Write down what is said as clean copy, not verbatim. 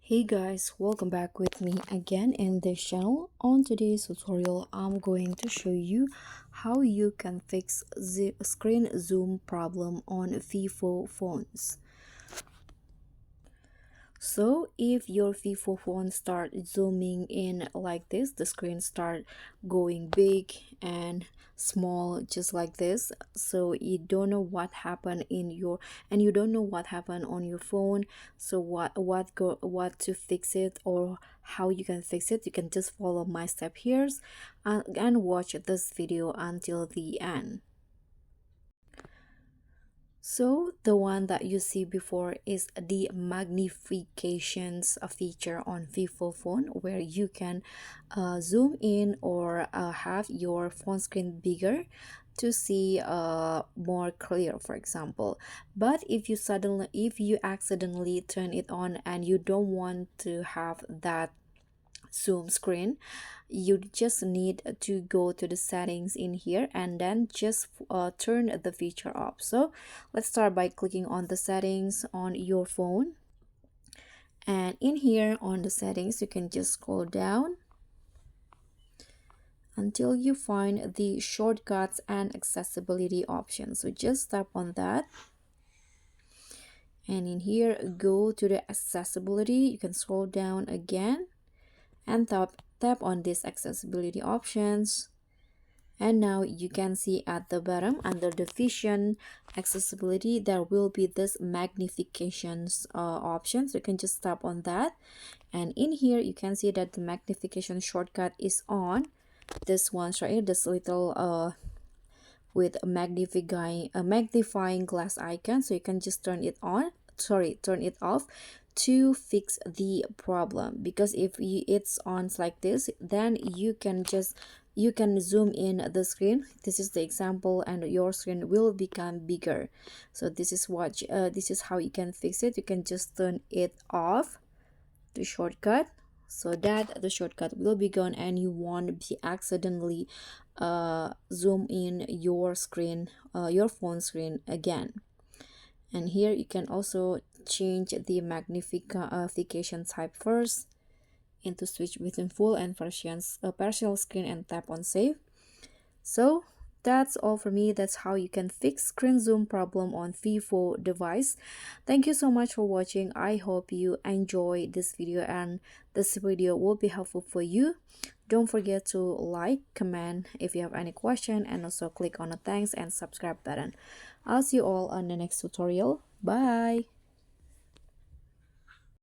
Hey guys, welcome back with me again in this channel. On today's tutorial, I'm going to show you how you can fix the screen zoom problem on Vivo phones. So if your Vivo phone start zooming in like this, the screen start going big and small just like this, so you don't know what happened in your and you don't know what happened on your phone. So what to fix it or how you can fix it, you can just follow my step here and watch this video until the end. So the one that you see before is the magnifications feature on Vivo phone, where you can zoom in or have your phone screen bigger to see more clear, for example. But if you accidentally turn it on and you don't want to have that zoom screen, you just need to go to the settings in here and then just turn the feature off. So let's start by clicking on the settings on your phone, and in here on the settings you can just scroll down until you find the shortcuts and accessibility options. So just tap on that, and in here go to the accessibility. You can scroll down again and tap on these accessibility options, and now you can see at the bottom under the vision accessibility there will be this magnifications option. So you can just tap on that, and in here you can see that the magnification shortcut is on this one right here, this little with a magnifying glass icon. So you can just turn it off to fix the problem, because if it's on like this, then you can zoom in the screen. This is the example, and your screen will become bigger. So this is how you can fix it. You can just turn it off, the shortcut, so that the shortcut will be gone and you won't be accidentally zoom in your screen, your phone screen again. And here you can also change the magnification type first into switch between full and partial screen, and tap on save. So that's all for me. That's how you can fix screen zoom problem on Vivo device. Thank you so much for watching. I hope you enjoy this video and this video will be helpful for you. Don't forget to like, comment if you have any question, and also click on the thanks and subscribe button. I'll see you all on the next tutorial. Bye.